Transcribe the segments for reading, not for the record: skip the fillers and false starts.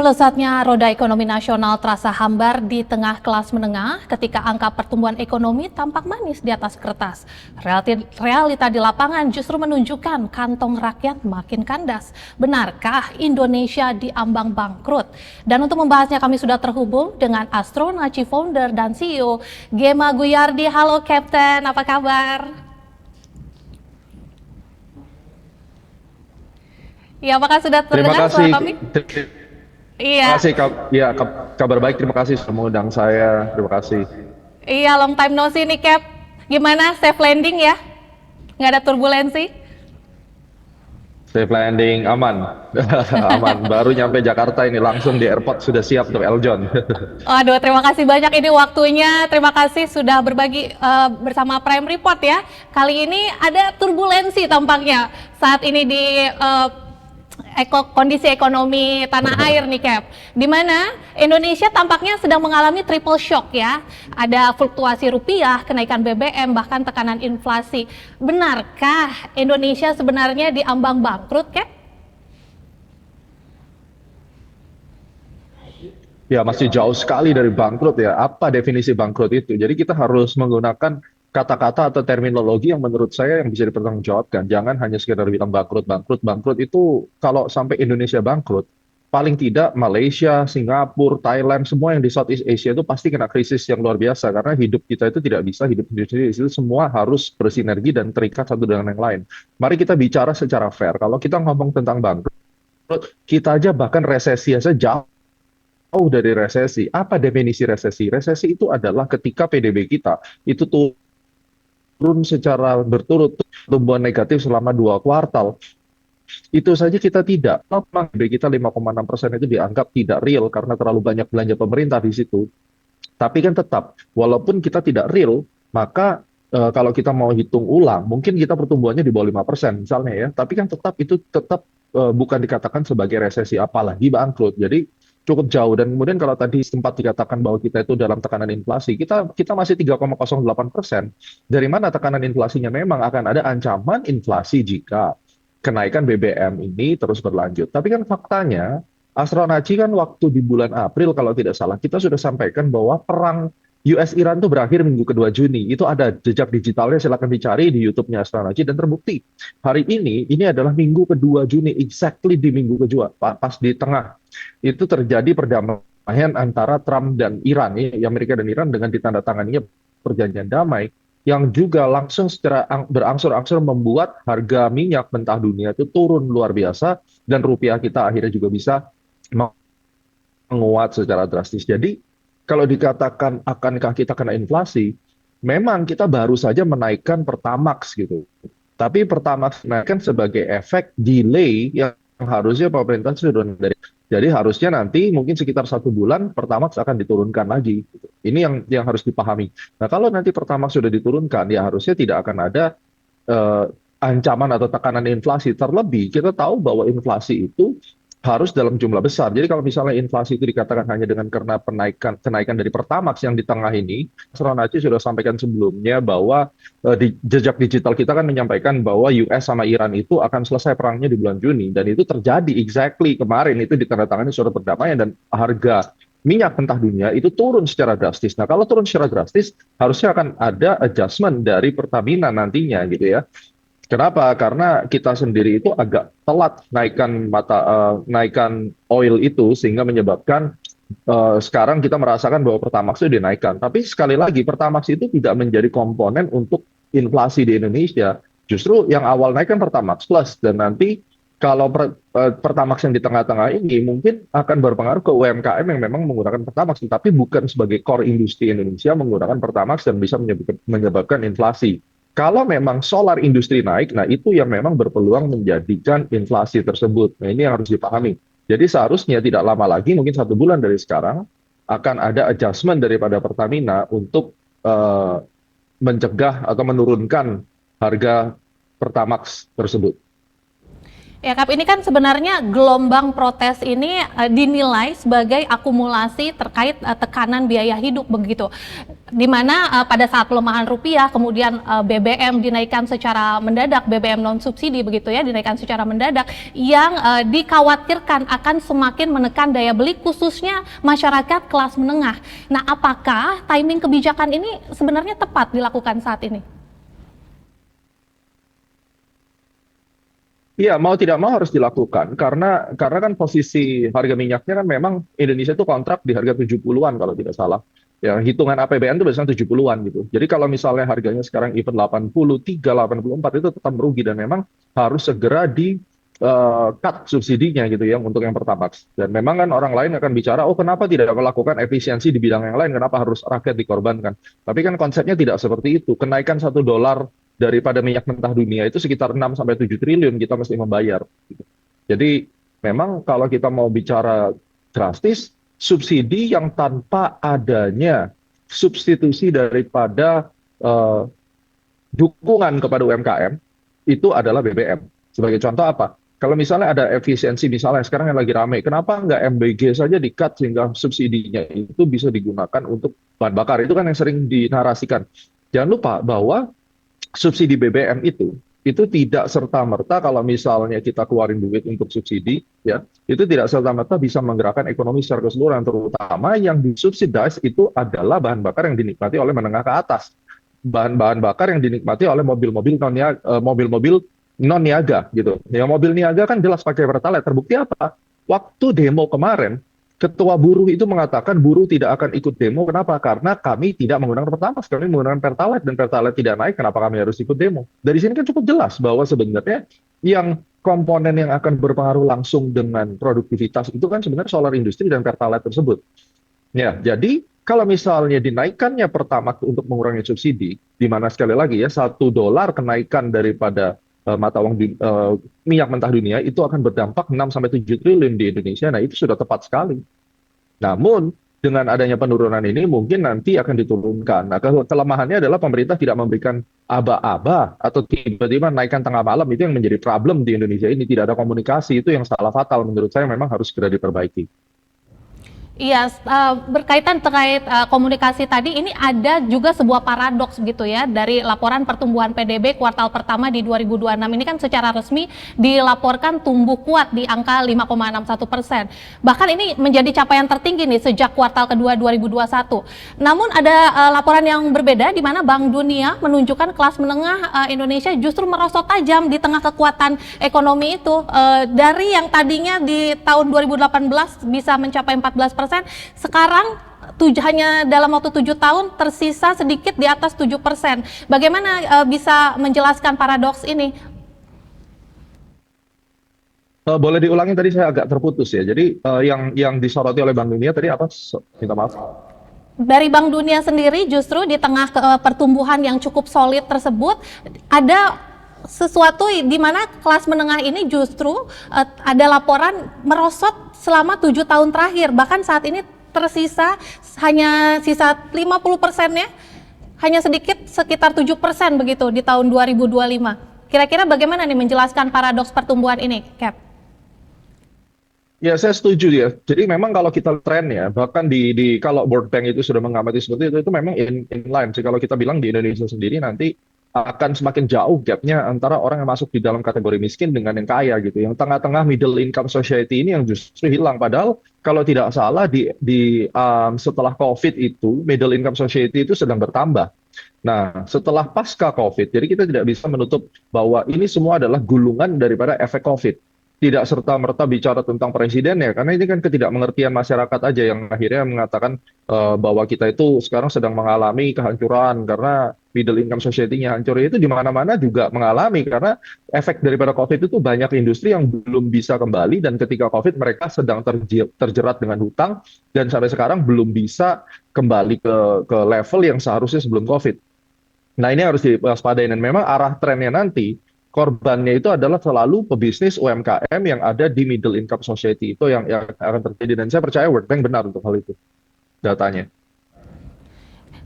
Pelesatnya roda ekonomi nasional terasa hambar di tengah kelas menengah ketika angka pertumbuhan ekonomi tampak manis di atas kertas. Realita di lapangan justru menunjukkan kantong rakyat makin kandas. Benarkah Indonesia diambang bangkrut? Dan untuk membahasnya kami sudah terhubung dengan Astronaci founder dan CEO Gema Guyardi. Halo Captain, apa kabar? Ya, apakah sudah Terima terdengar suara kasih. kami? Terima Iya. kasih, kabar baik. Terima kasih sudah mengundang saya. Terima kasih. Iya, long time no see nih, Cap. Gimana, safe landing ya? Nggak ada turbulensi? Safe landing, aman. Aman. Baru nyampe Jakarta ini langsung di airport sudah siap untuk Eljon. Waduh, terima kasih banyak ini waktunya. Terima kasih sudah berbagi bersama Prime Report ya. Kali ini ada turbulensi tampaknya saat ini di kondisi ekonomi tanah air nih, Cap. Di mana Indonesia tampaknya sedang mengalami triple shock ya. Ada fluktuasi rupiah, kenaikan BBM, bahkan tekanan inflasi. Benarkah Indonesia sebenarnya diambang bangkrut, Cap? Ya, masih jauh sekali dari bangkrut ya. Apa definisi bangkrut itu? Jadi kita harus menggunakan kata-kata atau terminologi yang menurut saya yang bisa dipertanggungjawabkan. Jangan hanya sekedar bilang bangkrut, bangkrut, bangkrut itu kalau sampai Indonesia bangkrut, paling tidak Malaysia, Singapura, Thailand, semua yang di Southeast Asia itu pasti kena krisis yang luar biasa karena hidup kita itu tidak bisa hidup sendiri. Itu semua harus bersinergi dan terikat satu dengan yang lain. Mari kita bicara secara fair. Kalau kita ngomong tentang bangkrut, kita aja bahkan resesi aja jauh dari resesi. Apa definisi resesi? Resesi itu adalah ketika PDB kita itu turun secara berturut tumbuhan negatif selama 2 kuartal. Itu saja kita tidak. Memang PDB kita 5,6% itu dianggap tidak real karena terlalu banyak belanja pemerintah di situ. Tapi kan tetap, walaupun kita tidak real, maka kalau kita mau hitung ulang, mungkin kita pertumbuhannya di bawah 5% misalnya ya. Tapi kan tetap itu tetap bukan dikatakan sebagai resesi, apalagi bangkrut. Jadi cukup jauh. Dan kemudian kalau tadi sempat dikatakan bahwa kita itu dalam tekanan inflasi, kita masih 3,08%. Dari mana tekanan inflasinya? Memang akan ada ancaman inflasi jika kenaikan BBM ini terus berlanjut. Tapi kan faktanya, Astronaci kan waktu di bulan April kalau tidak salah, kita sudah sampaikan bahwa perang US-Iran itu berakhir minggu kedua Juni. Itu ada jejak digitalnya, silakan dicari di YouTube-nya Astronaci dan terbukti. Hari ini adalah minggu kedua Juni, exactly di minggu kedua, pas di tengah. Itu terjadi perdamaian antara Trump dan Iran, ya, Amerika dan Iran dengan ditandatanganinya perjanjian damai yang juga langsung secara berangsur-angsur membuat harga minyak mentah dunia itu turun luar biasa dan rupiah kita akhirnya juga bisa menguat secara drastis. Jadi kalau dikatakan akankah kita kena inflasi, memang kita baru saja menaikkan Pertamax gitu. Tapi Pertamax menaikkan sebagai efek delay yang harusnya pemerintah sudah dari. Jadi harusnya nanti mungkin sekitar 1 bulan Pertamax akan diturunkan lagi. Gitu. Ini yang harus dipahami. Nah kalau nanti Pertamax sudah diturunkan, ya harusnya tidak akan ada eh, ancaman atau tekanan inflasi. Terlebih kita tahu bahwa inflasi itu harus dalam jumlah besar. Jadi kalau misalnya inflasi itu dikatakan hanya dengan karena kenaikan dari Pertamax yang di tengah ini, Astronaci sudah sampaikan sebelumnya bahwa di jejak digital kita kan menyampaikan bahwa US sama Iran itu akan selesai perangnya di bulan Juni dan itu terjadi exactly kemarin itu ditandatangani surat perdamaian dan harga minyak mentah dunia itu turun secara drastis. Nah, kalau turun secara drastis harusnya akan ada adjustment dari Pertamina nantinya gitu ya. Kenapa? Karena kita sendiri itu agak telat naikkan oil itu sehingga menyebabkan sekarang kita merasakan bahwa Pertamax itu dinaikkan. Tapi sekali lagi Pertamax itu tidak menjadi komponen untuk inflasi di Indonesia. Justru yang awal naik kan Pertamax Plus dan nanti kalau Pertamax yang di tengah-tengah ini mungkin akan berpengaruh ke UMKM yang memang menggunakan Pertamax, tapi bukan sebagai core industri Indonesia menggunakan Pertamax dan bisa menyebabkan inflasi. Kalau memang solar industri naik, nah itu yang memang berpeluang menjadikan inflasi tersebut. Nah ini yang harus dipahami. Jadi seharusnya tidak lama lagi, mungkin 1 bulan dari sekarang, akan ada adjustment daripada Pertamina untuk mencegah atau menurunkan harga Pertamax tersebut. Ya, Kap, ini kan sebenarnya gelombang protes ini dinilai sebagai akumulasi terkait tekanan biaya hidup begitu. di mana pada saat pelemahan rupiah, kemudian BBM dinaikkan secara mendadak, BBM non subsidi begitu ya, dinaikkan secara mendadak, yang dikhawatirkan akan semakin menekan daya beli khususnya masyarakat kelas menengah. Nah, apakah timing kebijakan ini sebenarnya tepat dilakukan saat ini? Iya, mau tidak mau harus dilakukan karena kan posisi harga minyaknya kan memang Indonesia itu kontrak di harga 70-an kalau tidak salah. Ya, hitungan APBN itu biasanya 70-an gitu. Jadi kalau misalnya harganya sekarang even 83, 84 itu tetap merugi dan memang harus segera di cut subsidinya gitu ya untuk yang Pertamax. Dan memang kan orang lain akan bicara, oh kenapa tidak melakukan efisiensi di bidang yang lain, kenapa harus rakyat dikorbankan. Tapi kan konsepnya tidak seperti itu. Kenaikan $1 daripada minyak mentah dunia itu sekitar 6 sampai 7 triliun kita mesti membayar. Gitu. Jadi memang kalau kita mau bicara drastis, subsidi yang tanpa adanya substitusi daripada eh, dukungan kepada UMKM itu adalah BBM. Sebagai contoh apa? Kalau misalnya ada efisiensi, misalnya sekarang yang lagi ramai, kenapa nggak MBG saja di-cut sehingga subsidinya itu bisa digunakan untuk bahan bakar? Itu kan yang sering dinarasikan. Jangan lupa bahwa subsidi BBM itu tidak serta-merta kalau misalnya kita keluarin duit untuk subsidi, ya, itu tidak serta-merta bisa menggerakkan ekonomi secara keseluruhan, terutama yang disubsidize itu adalah bahan bakar yang dinikmati oleh menengah ke atas. Bahan-bahan bakar yang dinikmati oleh mobil-mobil non niaga gitu. Ya mobil niaga kan jelas pakai pertalite. Terbukti apa? Waktu demo kemarin, ketua buruh itu mengatakan buruh tidak akan ikut demo. Kenapa? Karena kami tidak menggunakan Pertamax, kami menggunakan Pertalite dan Pertalite tidak naik. Kenapa kami harus ikut demo? Dari sini kan cukup jelas bahwa sebenarnya yang komponen yang akan berpengaruh langsung dengan produktivitas itu kan sebenarnya solar industri dan Pertalite tersebut. Ya, jadi kalau misalnya dinaikannya Pertamax untuk mengurangi subsidi, di mana sekali lagi ya $1 kenaikan daripada mata uang minyak mentah dunia itu akan berdampak 6 sampai 7 triliun di Indonesia. Nah, itu sudah tepat sekali. Namun dengan adanya penurunan ini mungkin nanti akan diturunkan. Nah, kelemahannya adalah pemerintah tidak memberikan aba-aba atau tiba-tiba naikkan tengah malam, itu yang menjadi problem di Indonesia ini. Tidak ada komunikasi, itu yang salah fatal menurut saya, memang harus segera diperbaiki. Iya, berkaitan terkait komunikasi tadi, ini ada juga sebuah paradoks gitu ya dari laporan pertumbuhan PDB kuartal pertama di 2026 ini kan secara resmi dilaporkan tumbuh kuat di angka 5,61%. Bahkan ini menjadi capaian tertinggi nih sejak kuartal kedua 2021. Namun ada laporan yang berbeda di mana Bank Dunia menunjukkan kelas menengah Indonesia justru merosot tajam di tengah kekuatan ekonomi itu. Dari yang tadinya di tahun 2018 bisa mencapai 14%, sekarang hanya dalam waktu 7 tahun tersisa sedikit di atas 7%. Bagaimana bisa menjelaskan paradoks ini? Boleh diulangi, tadi saya agak terputus ya. Jadi yang disoroti oleh Bank Dunia tadi apa? Minta maaf. Dari Bank Dunia sendiri justru di tengah pertumbuhan yang cukup solid tersebut ada sesuatu di mana kelas menengah ini justru ada laporan merosot selama 7 tahun terakhir, bahkan saat ini tersisa hanya sisa 50%-nya, hanya sedikit sekitar 7% begitu di tahun 2025. Kira-kira bagaimana nih menjelaskan paradoks pertumbuhan ini, Cap? Ya, saya setuju ya. Jadi memang kalau kita tren ya, bahkan kalau World Bank itu sudah mengamati seperti itu memang inline sih. Kalau kita bilang di Indonesia sendiri nanti akan semakin jauh gapnya antara orang yang masuk di dalam kategori miskin dengan yang kaya gitu. Yang tengah-tengah middle income society ini yang justru hilang. Padahal kalau tidak salah setelah COVID itu middle income society itu sedang bertambah. Nah, setelah pasca COVID, jadi kita tidak bisa menutup bahwa ini semua adalah gulungan daripada efek COVID. Tidak serta-merta bicara tentang presiden ya, karena ini kan ketidakmengertian masyarakat aja yang akhirnya mengatakan bahwa kita itu sekarang sedang mengalami kehancuran karena middle income society-nya hancur. Itu di mana-mana juga mengalami karena efek daripada COVID itu banyak industri yang belum bisa kembali dan ketika COVID mereka sedang terjerat dengan hutang dan sampai sekarang belum bisa kembali ke level yang seharusnya sebelum COVID. Nah, ini harus diwaspadai dan memang arah trennya nanti korbannya itu adalah selalu pebisnis UMKM yang ada di middle income society itu yang akan terjadi dan saya percaya World Bank benar untuk hal itu datanya.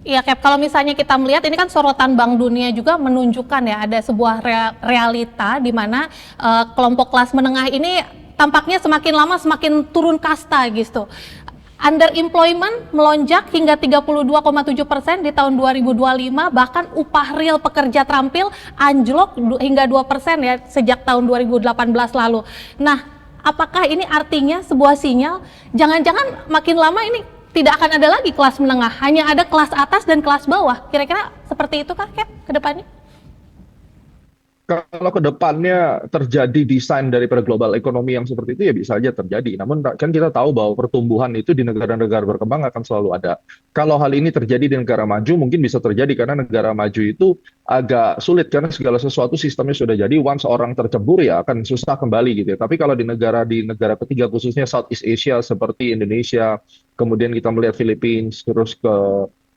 Iya, Cap, kalau misalnya kita melihat ini kan sorotan Bank Dunia juga menunjukkan ya ada sebuah realita di mana kelompok kelas menengah ini tampaknya semakin lama semakin turun kasta gitu. Underemployment melonjak hingga 32,7% di tahun 2025, bahkan upah real pekerja terampil anjlok hingga 2% ya sejak tahun 2018 lalu. Nah, apakah ini artinya sebuah sinyal jangan-jangan makin lama ini tidak akan ada lagi kelas menengah, hanya ada kelas atas dan kelas bawah? Kira-kira seperti itu kah, Cap, ke depannya? Kalau ke depannya terjadi desain daripada global ekonomi yang seperti itu ya bisa aja terjadi. Namun kan kita tahu bahwa pertumbuhan itu di negara-negara berkembang akan selalu ada. Kalau hal ini terjadi di negara maju mungkin bisa terjadi karena negara maju itu agak sulit karena segala sesuatu sistemnya sudah jadi. Once orang tercebur ya akan susah kembali gitu ya. Tapi kalau di negara ketiga khususnya Southeast Asia seperti Indonesia, kemudian kita melihat Philippines, terus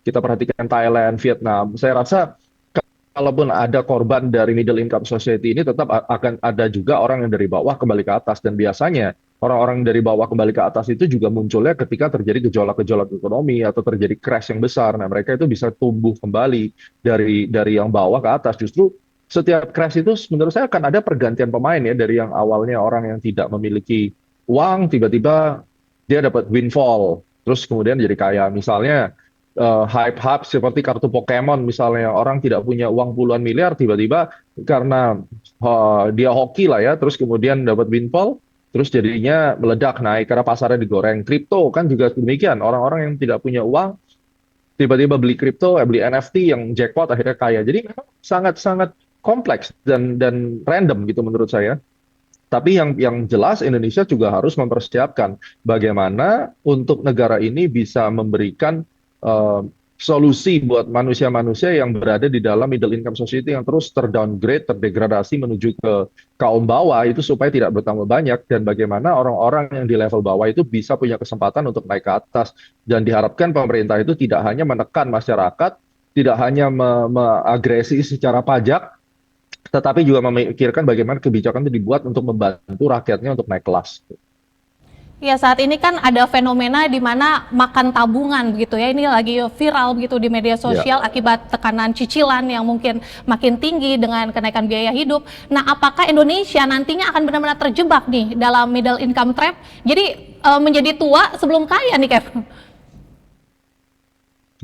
kita perhatikan Thailand, Vietnam, saya rasa kalaupun ada korban dari middle income society ini tetap akan ada juga orang yang dari bawah kembali ke atas dan biasanya orang-orang dari bawah kembali ke atas itu juga munculnya ketika terjadi gejolak-gejolak ekonomi atau terjadi crash yang besar. Nah, mereka itu bisa tumbuh kembali dari yang bawah ke atas. Justru setiap crash itu menurut saya akan ada pergantian pemain ya dari yang awalnya orang yang tidak memiliki uang tiba-tiba dia dapat windfall terus kemudian jadi kaya. Misalnya hype-hype seperti kartu Pokemon misalnya orang tidak punya uang puluhan miliar tiba-tiba karena dia hoki lah ya terus kemudian dapat windfall terus jadinya meledak naik karena pasarnya digoreng. Kripto kan juga demikian, orang-orang yang tidak punya uang tiba-tiba beli kripto, beli NFT yang jackpot akhirnya kaya. Jadi memang sangat-sangat kompleks dan random gitu menurut saya. Tapi yang jelas Indonesia juga harus mempersiapkan bagaimana untuk negara ini bisa memberikan eh, solusi buat manusia-manusia yang berada di dalam middle income society yang terus terdowngrade, terdegradasi menuju ke kaum bawah itu supaya tidak bertambah banyak dan bagaimana orang-orang yang di level bawah itu bisa punya kesempatan untuk naik ke atas dan diharapkan pemerintah itu tidak hanya menekan masyarakat, tidak hanya mengagresi secara pajak, tetapi juga memikirkan bagaimana kebijakan itu dibuat untuk membantu rakyatnya untuk naik kelas. Ya, saat ini kan ada fenomena di mana makan tabungan begitu ya, ini lagi viral begitu di media Ya. sosial akibat tekanan cicilan yang mungkin makin tinggi dengan kenaikan biaya hidup. Nah, apakah Indonesia nantinya akan benar-benar terjebak nih dalam middle income trap? Jadi menjadi tua sebelum kaya nih, Kev?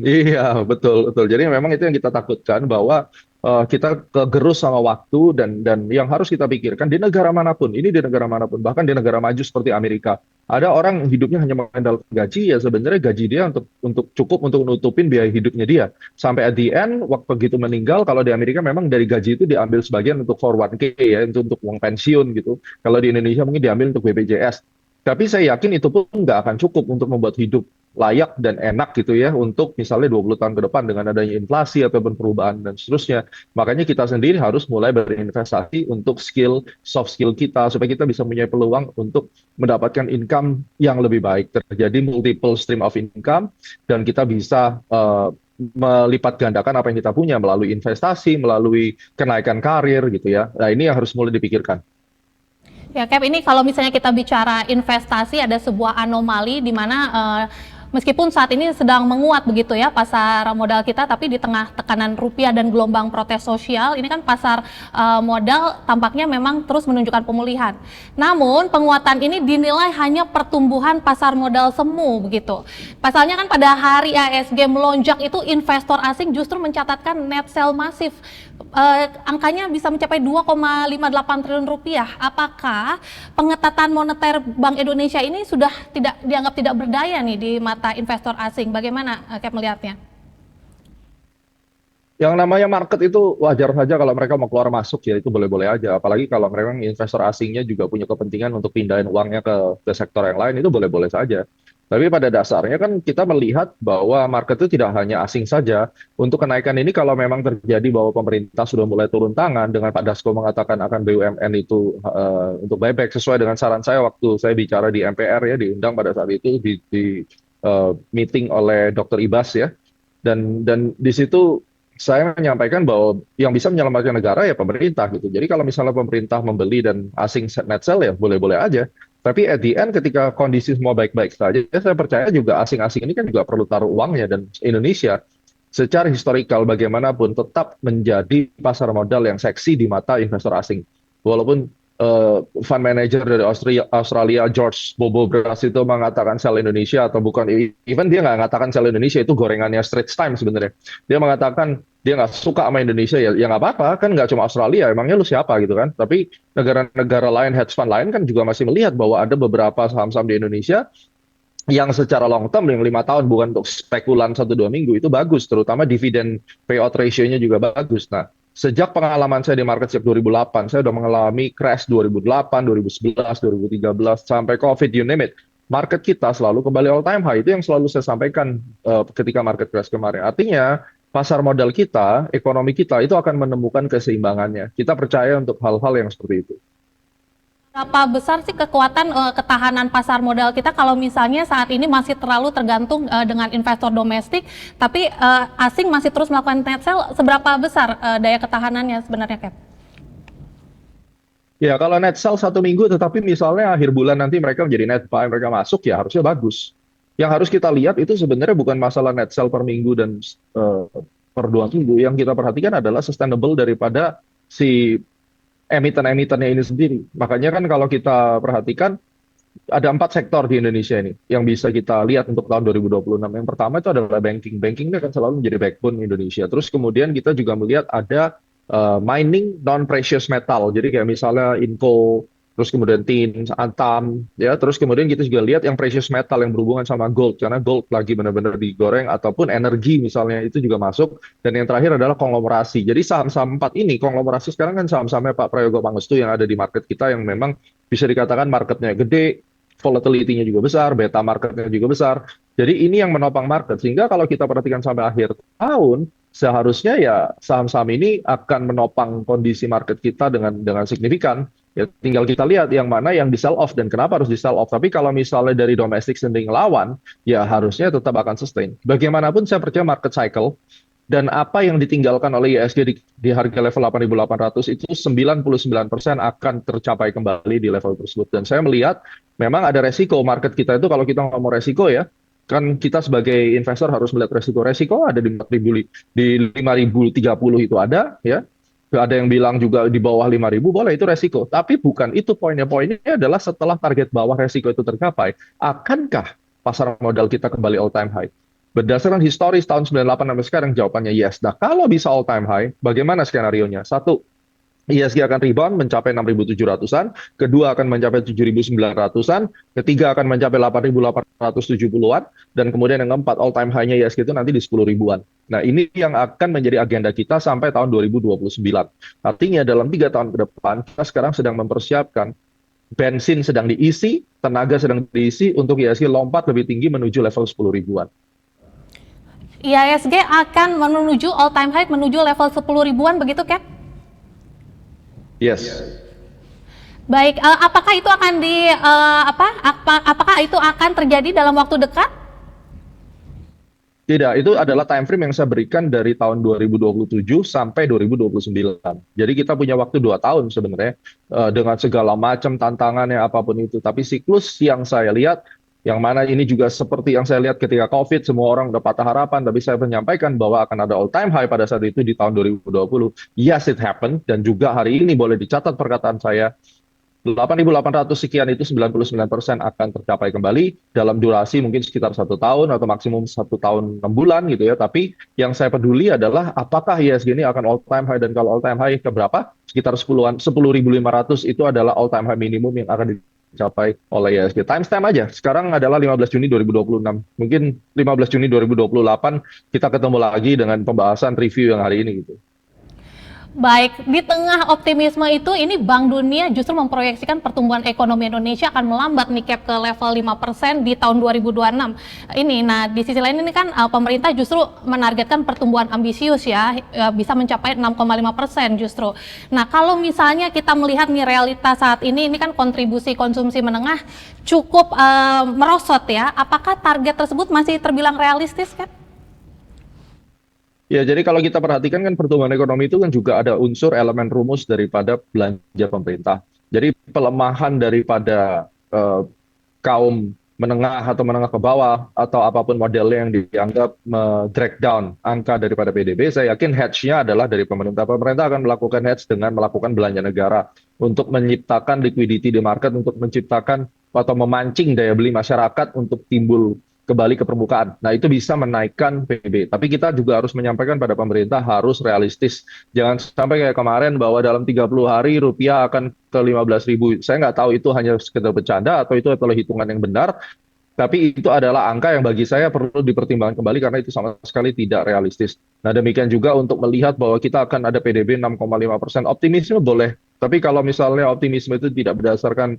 Iya, betul, betul. Jadi memang itu yang kita takutkan bahwa kita kegerus sama waktu dan yang harus kita pikirkan di negara manapun, ini di negara manapun, bahkan di negara maju seperti Amerika, ada orang hidupnya hanya mengandalkan gaji ya sebenarnya gaji dia untuk cukup untuk nutupin biaya hidupnya dia. Sampai at the end waktu begitu meninggal, kalau di Amerika memang dari gaji itu diambil sebagian untuk 401k ya, untuk uang pensiun gitu. Kalau di Indonesia mungkin diambil untuk BPJS. Tapi saya yakin itu pun nggak akan cukup untuk membuat hidup layak dan enak gitu ya untuk misalnya 20 tahun ke depan dengan adanya inflasi ataupun perubahan dan seterusnya. Makanya kita sendiri harus mulai berinvestasi untuk soft skill kita supaya kita bisa punya peluang untuk mendapatkan income yang lebih baik. Terjadi multiple stream of income dan kita bisa melipat gandakan apa yang kita punya melalui investasi, melalui kenaikan karir gitu ya. Nah, ini yang harus mulai dipikirkan. Ya, Cap, ini kalau misalnya kita bicara investasi, ada sebuah anomali di mana meskipun saat ini sedang menguat begitu ya pasar modal kita, tapi di tengah tekanan rupiah dan gelombang protes sosial, ini kan pasar modal tampaknya memang terus menunjukkan pemulihan. Namun penguatan ini dinilai hanya pertumbuhan pasar modal semu begitu. Pasalnya kan pada hari IHSG melonjak itu investor asing justru mencatatkan net sell masif. Angkanya bisa mencapai 2,58 triliun rupiah. Apakah pengetatan moneter Bank Indonesia ini sudah tidak dianggap tidak berdaya nih di mata investor asing? Bagaimana Cap melihatnya? Yang namanya market itu wajar saja kalau mereka mau keluar masuk ya itu boleh-boleh aja. Apalagi kalau mereka investor asingnya juga punya kepentingan untuk pindahin uangnya ke sektor yang lain itu boleh-boleh saja. Tapi pada dasarnya kan kita melihat bahwa market itu tidak hanya asing saja. Untuk kenaikan ini kalau memang terjadi bahwa pemerintah sudah mulai turun tangan dengan Pak Dasko mengatakan akan BUMN itu untuk buyback sesuai dengan saran saya waktu saya bicara di MPR ya diundang pada saat itu di meeting oleh Dr. Ibas ya. Dan di situ saya menyampaikan bahwa yang bisa menyelamatkan negara ya pemerintah gitu. Jadi kalau misalnya pemerintah membeli dan asing net sell ya boleh-boleh aja. Tapi at the end ketika kondisi semua baik-baik saja, ya saya percaya juga asing-asing ini kan juga perlu taruh uangnya dan Indonesia secara historikal bagaimanapun tetap menjadi pasar modal yang seksi di mata investor asing. Walaupun fund manager dari Australia George Bobo Bras itu mengatakan sell Indonesia atau bukan, even dia nggak mengatakan sell Indonesia, itu gorengannya Straits Times sebenarnya. Dia mengatakan dia nggak suka sama Indonesia, ya nggak apa-apa, kan nggak cuma Australia, emangnya lu siapa gitu kan. Tapi negara-negara lain, hedge fund lain kan juga masih melihat bahwa ada beberapa saham-saham di Indonesia yang secara long term, yang 5 tahun, bukan untuk spekulan 1-2 minggu, itu bagus, terutama dividen payout ratio-nya juga bagus. Nah, sejak pengalaman saya di market sejak 2008, saya udah mengalami crash 2008, 2011, 2013, sampai COVID, you name it. Market kita selalu kembali all time high. Itu yang selalu saya sampaikan ketika market crash kemarin. Artinya, pasar modal kita, ekonomi kita, itu akan menemukan keseimbangannya. Kita percaya untuk hal-hal yang seperti itu. Berapa besar sih kekuatan ketahanan pasar modal kita kalau misalnya saat ini masih terlalu tergantung dengan investor domestik, tapi asing masih terus melakukan net sell, seberapa besar daya ketahanannya sebenarnya, Cap? Ya, kalau net sell 1 minggu, tetapi misalnya akhir bulan nanti mereka menjadi net buy, mereka masuk, ya harusnya bagus. Yang harus kita lihat itu sebenarnya bukan masalah net sell per minggu dan eh, per 2 minggu. Yang kita perhatikan adalah sustainable daripada si emiten-emitennya ini sendiri. Makanya kan kalau kita perhatikan, ada 4 sektor di Indonesia ini yang bisa kita lihat untuk tahun 2026. Yang pertama itu adalah banking. Banking ini akan selalu menjadi backbone Indonesia. Terus kemudian kita juga melihat ada mining non-precious metal. Jadi kayak misalnya Inco, terus kemudian Tin, Antam, ya. Terus kemudian kita juga lihat yang precious metal yang berhubungan sama gold, karena gold lagi benar-benar digoreng, ataupun energi misalnya, itu juga masuk. Dan yang terakhir adalah konglomerasi. Jadi saham-saham 4 ini, konglomerasi sekarang kan saham-sahamnya Pak Prayogo Pangestu yang ada di market kita, yang memang bisa dikatakan marketnya gede, volatility-nya juga besar, beta marketnya juga besar. Jadi ini yang menopang market. Sehingga kalau kita perhatikan sampai akhir tahun, seharusnya ya saham-saham ini akan menopang kondisi market kita dengan signifikan. Ya, tinggal kita lihat yang mana yang di sell off dan kenapa harus di sell off. Tapi kalau misalnya dari domestik sendiri ngelawan, ya harusnya tetap akan sustain. Bagaimanapun saya percaya market cycle, dan apa yang ditinggalkan oleh ISG di harga level 8.800 itu 99% akan tercapai kembali di level tersebut. Dan saya melihat memang ada resiko market kita itu, kalau kita ngomong resiko ya, kan kita sebagai investor harus melihat resiko. Resiko ada di 4.000, di 5.030 itu ada, ya. Ada yang bilang juga di bawah 5.000, boleh, itu resiko. Tapi bukan itu poinnya. Poinnya adalah setelah target bawah resiko itu tercapai, akankah pasar modal kita kembali all time high? Berdasarkan historis tahun 98 sampai sekarang, jawabannya yes. Nah, kalau bisa all time high, bagaimana skenario-nya? Satu, ISG akan rebound mencapai 6.700-an, kedua akan mencapai 7.900-an, ketiga akan mencapai 8.870-an, dan kemudian yang keempat, all time high-nya ISG itu nanti di 10.000-an. Nah, ini yang akan menjadi agenda kita sampai tahun 2029. Artinya dalam 3 tahun ke depan, kita sekarang sedang mempersiapkan, bensin sedang diisi, tenaga sedang diisi untuk ISG lompat lebih tinggi menuju level 10.000-an. IHSG akan menuju all time high, menuju level 10 ribuan begitu, Cap? Yes. Baik, apakah itu akan apakah itu akan terjadi dalam waktu dekat? Tidak, itu adalah time frame yang saya berikan dari tahun 2027 sampai 2029. Jadi kita punya waktu 2 tahun sebenarnya, dengan segala macam tantangannya apapun itu. Tapi siklus yang saya lihat, yang mana ini juga seperti yang saya lihat ketika COVID, semua orang udah patah harapan, tapi saya menyampaikan bahwa akan ada all time high pada saat itu di tahun 2020. Yes, it happened, dan juga hari ini boleh dicatat perkataan saya, 8.800 sekian itu 99% akan tercapai kembali dalam durasi mungkin sekitar 1 tahun atau maksimum 1 tahun 6 bulan gitu ya. Tapi yang saya peduli adalah apakah ISG ini akan all time high, dan kalau all time high ke berapa? Sekitar 10.500 itu adalah all time high minimum yang akan dicapai oleh ISG. Timestamp aja. Sekarang adalah 15 Juni 2026. Mungkin 15 Juni 2028 kita ketemu lagi dengan pembahasan review yang hari ini gitu. Baik, di tengah optimisme itu, ini Bank Dunia justru memproyeksikan pertumbuhan ekonomi Indonesia akan melambat nih, Cap, ke level 5% di tahun 2026. Ini, nah di sisi lain ini kan pemerintah justru menargetkan pertumbuhan ambisius ya, bisa mencapai 6,5% justru. Nah, kalau misalnya kita melihat nih realitas saat ini kan kontribusi konsumsi menengah cukup merosot ya. Apakah target tersebut masih terbilang realistis, Cap? Ya, jadi kalau kita perhatikan kan pertumbuhan ekonomi itu kan juga ada unsur elemen rumus daripada belanja pemerintah. Jadi pelemahan daripada kaum menengah atau menengah ke bawah atau apapun modelnya yang dianggap drag down angka daripada PDB, saya yakin hedge-nya adalah dari pemerintah. Pemerintah akan melakukan hedge dengan melakukan belanja negara. untuk menciptakan liquidity di market, untuk menciptakan atau memancing daya beli masyarakat untuk timbul kembali ke permukaan. Nah, itu bisa menaikkan PB. Tapi kita juga harus menyampaikan pada pemerintah harus realistis. Jangan sampai kayak kemarin bahwa dalam 30 hari rupiah akan ke 15.000. Saya nggak tahu itu hanya sekedar bercanda atau itu adalah hitungan yang benar. Tapi itu adalah angka yang bagi saya perlu dipertimbangkan kembali karena itu sama sekali tidak realistis. Nah, demikian juga untuk melihat bahwa kita akan ada PDB 6,5%. Optimisme boleh, tapi kalau misalnya optimisme itu tidak berdasarkan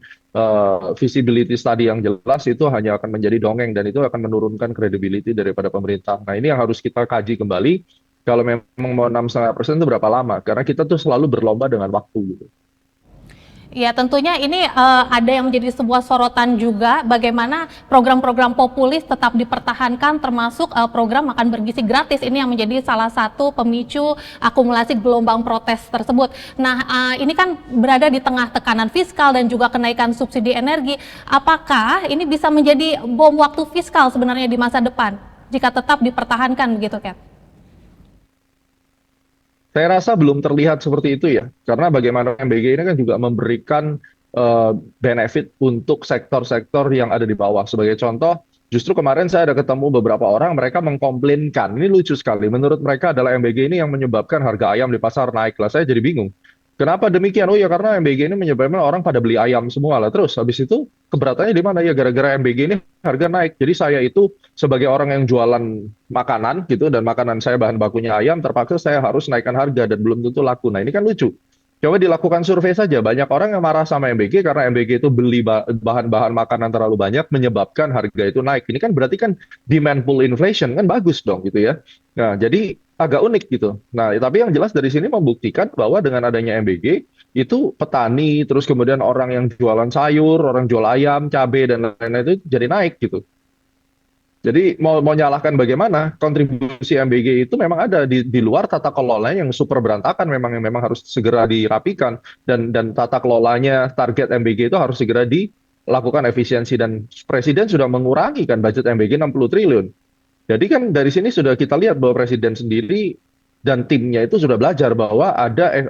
visibility study yang jelas, itu hanya akan menjadi dongeng dan itu akan menurunkan credibility daripada pemerintah. Nah, ini yang harus kita kaji kembali. Kalau memang mau 6,5% itu berapa lama? Karena kita tuh selalu berlomba dengan waktu gitu. Ya tentunya ini ada yang menjadi sebuah sorotan juga bagaimana program-program populis tetap dipertahankan termasuk program makan bergizi gratis ini yang menjadi salah satu pemicu akumulasi gelombang protes tersebut. Nah ini kan berada di tengah tekanan fiskal dan juga kenaikan subsidi energi. Apakah ini bisa menjadi bom waktu fiskal sebenarnya di masa depan jika tetap dipertahankan begitu, Kat? Saya rasa belum terlihat seperti itu ya, karena bagaimana MBG ini kan juga memberikan eh, benefit untuk sektor-sektor yang ada di bawah. Sebagai contoh, justru kemarin saya ada ketemu beberapa orang, mereka mengkomplainkan, ini lucu sekali, menurut mereka adalah MBG ini yang menyebabkan harga ayam di pasar naik. Lah saya jadi bingung. Kenapa demikian? Oh ya karena MBG ini menyebabkan orang pada beli ayam semua lah. Terus habis itu keberatannya di mana ya? Gara-gara MBG ini harga naik. Jadi saya itu sebagai orang yang jualan makanan gitu dan makanan saya bahan bakunya ayam, terpaksa saya harus naikkan harga dan belum tentu laku. Nah, ini kan lucu. Coba dilakukan survei saja. Banyak orang yang marah sama MBG karena MBG itu beli bahan-bahan makanan terlalu banyak menyebabkan harga itu naik. Ini kan berarti kan demand pull inflation kan bagus dong gitu ya. Nah, jadi agak unik gitu. Nah, tapi yang jelas dari sini membuktikan bahwa dengan adanya MBG itu petani, terus kemudian orang yang jualan sayur, orang jual ayam, cabai dan lain-lain itu jadi naik gitu. Jadi mau nyalahkan bagaimana kontribusi MBG itu memang ada di luar tata kelolanya yang super berantakan memang yang memang harus segera dirapikan dan tata kelolanya target MBG itu harus segera dilakukan efisiensi dan presiden sudah mengurangi kan budget MBG 60 triliun. Jadi kan dari sini sudah kita lihat bahwa presiden sendiri dan timnya itu sudah belajar bahwa ada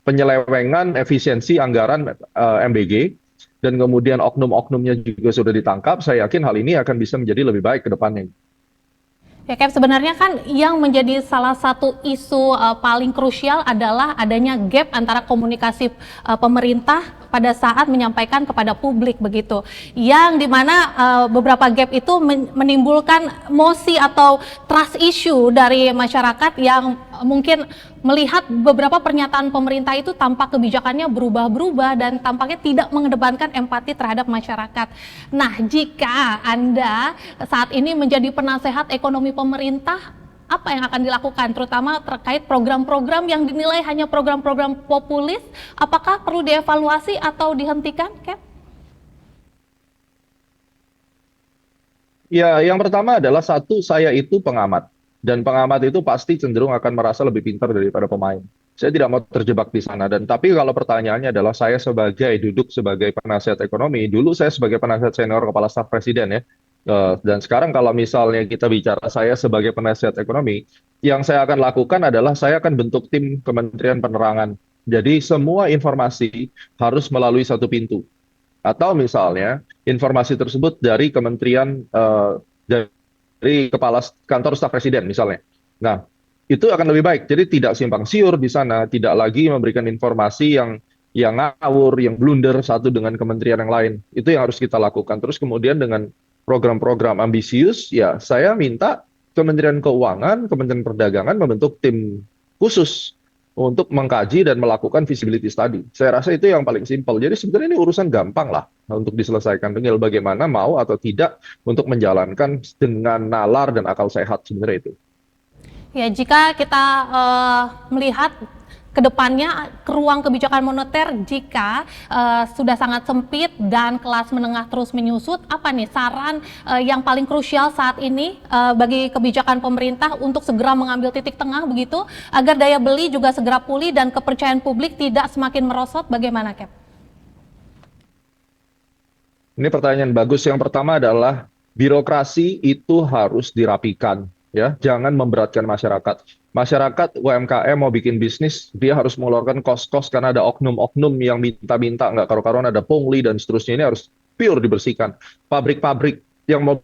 penyelewengan efisiensi anggaran MBG dan kemudian oknum-oknumnya juga sudah ditangkap. Saya yakin hal ini akan bisa menjadi lebih baik ke depannya. Ya, Cap, sebenarnya kan yang menjadi salah satu isu paling krusial adalah adanya gap antara komunikasi pemerintah pada saat menyampaikan kepada publik begitu. Yang dimana beberapa gap itu menimbulkan mosi atau trust issue dari masyarakat yang mungkin melihat beberapa pernyataan pemerintah itu tampak kebijakannya berubah-berubah dan tampaknya tidak mengedepankan empati terhadap masyarakat. Nah, jika Anda saat ini menjadi penasehat ekonomi pemerintah, apa yang akan dilakukan terutama terkait program-program yang dinilai hanya program-program populis, apakah perlu dievaluasi atau dihentikan, Cap? Ya, yang pertama adalah satu, saya itu pengamat. Dan pengamat itu pasti cenderung akan merasa lebih pintar daripada pemain. Saya tidak mau terjebak di sana. Dan tapi kalau pertanyaannya adalah saya sebagai duduk sebagai penasihat ekonomi, dulu saya sebagai penasihat senior kepala staf presiden ya. Dan sekarang kalau misalnya kita bicara saya sebagai penasihat ekonomi, yang saya akan lakukan adalah saya akan bentuk tim Kementerian Penerangan. Jadi semua informasi harus melalui satu pintu. Atau misalnya informasi tersebut dari kementerian dari kepala kantor staf presiden misalnya. Nah, itu akan lebih baik. Jadi tidak simpang siur di sana, tidak lagi memberikan informasi yang ngawur, yang blunder satu dengan kementerian yang lain. Itu yang harus kita lakukan. Terus kemudian dengan program-program ambisius, ya saya minta Kementerian Keuangan, Kementerian Perdagangan membentuk tim khusus untuk mengkaji dan melakukan feasibility study. Saya rasa itu yang paling simpel. Jadi sebenarnya ini urusan gampang lah untuk diselesaikan. Tinggal bagaimana mau atau tidak untuk menjalankan dengan nalar dan akal sehat sebenarnya itu. Ya, jika kita melihat ke depannya ke ruang kebijakan moneter jika sudah sangat sempit dan kelas menengah terus menyusut, apa nih saran yang paling krusial saat ini bagi kebijakan pemerintah untuk segera mengambil titik tengah begitu agar daya beli juga segera pulih dan kepercayaan publik tidak semakin merosot, bagaimana, Cap? Ini pertanyaan bagus. Yang pertama adalah birokrasi itu harus dirapikan. ya, jangan memberatkan masyarakat. Masyarakat UMKM mau bikin bisnis, dia harus mengeluarkan kos-kos karena ada oknum-oknum yang minta-minta nggak karu-karuan, ada pungli dan seterusnya. Ini harus pure dibersihkan. Pabrik-pabrik yang mau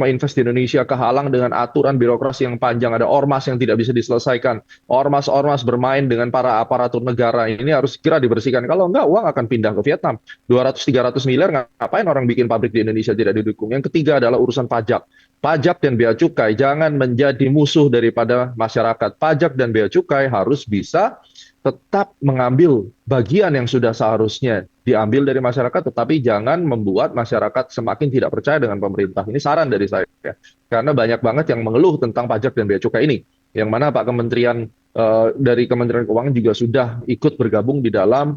invest di Indonesia kehalang dengan aturan birokrasi yang panjang, ada ormas yang tidak bisa diselesaikan, ormas-ormas bermain dengan para aparatur negara, ini harus segera dibersihkan. Kalau enggak, uang akan pindah ke Vietnam. 200-300 miliar, ngapain orang bikin pabrik di Indonesia tidak didukung? Yang ketiga adalah urusan pajak. Pajak dan bea cukai jangan menjadi musuh daripada masyarakat. Pajak dan bea cukai harus bisa tetap mengambil bagian yang sudah seharusnya diambil dari masyarakat, tetapi jangan membuat masyarakat semakin tidak percaya dengan pemerintah. Ini saran dari saya, karena banyak banget yang mengeluh tentang pajak dan bea cukai ini, yang mana Pak Kementerian dari Kementerian Keuangan juga sudah ikut bergabung di dalam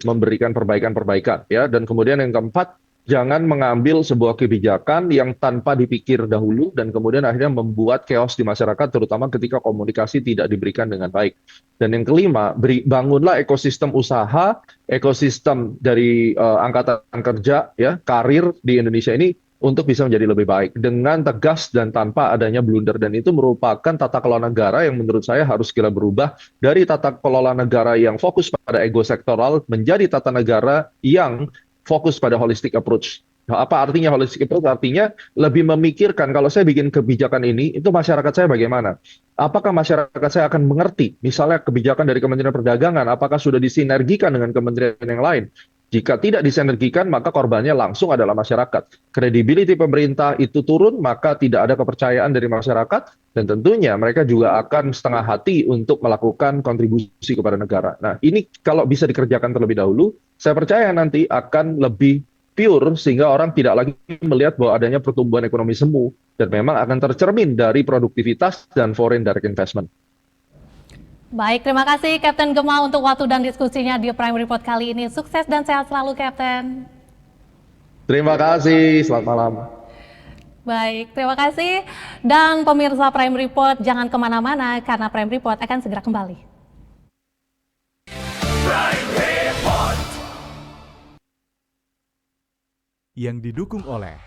memberikan perbaikan-perbaikan, ya. Dan kemudian yang keempat, jangan mengambil sebuah kebijakan yang tanpa dipikir dahulu dan kemudian akhirnya membuat chaos di masyarakat, terutama ketika komunikasi tidak diberikan dengan baik. Dan yang kelima, bangunlah ekosistem usaha, ekosistem dari angkatan kerja, ya, karir di Indonesia ini untuk bisa menjadi lebih baik dengan tegas dan tanpa adanya blunder. Dan itu merupakan tata kelola negara yang menurut saya harus segera berubah dari tata kelola negara yang fokus pada ego sektoral menjadi tata negara yang fokus pada holistic approach. Nah, apa artinya holistic approach? Artinya lebih memikirkan kalau saya bikin kebijakan ini, itu masyarakat saya bagaimana? Apakah masyarakat saya akan mengerti? Misalnya kebijakan dari Kementerian Perdagangan, apakah sudah disinergikan dengan kementerian yang lain? Jika tidak disinergikan, maka korbannya langsung adalah masyarakat. Kredibiliti pemerintah itu turun, maka tidak ada kepercayaan dari masyarakat, dan tentunya mereka juga akan setengah hati untuk melakukan kontribusi kepada negara. Nah, ini kalau bisa dikerjakan terlebih dahulu, saya percaya nanti akan lebih pure sehingga orang tidak lagi melihat bahwa adanya pertumbuhan ekonomi semu dan memang akan tercermin dari produktivitas dan foreign direct investment. Baik, terima kasih Kapten Gema untuk waktu dan diskusinya di Prime Report kali ini. Sukses dan sehat selalu, Kapten. Terima kasih, selamat malam. Baik, terima kasih. Dan pemirsa Prime Report, jangan kemana-mana karena Prime Report akan segera kembali. Prime Report yang didukung oleh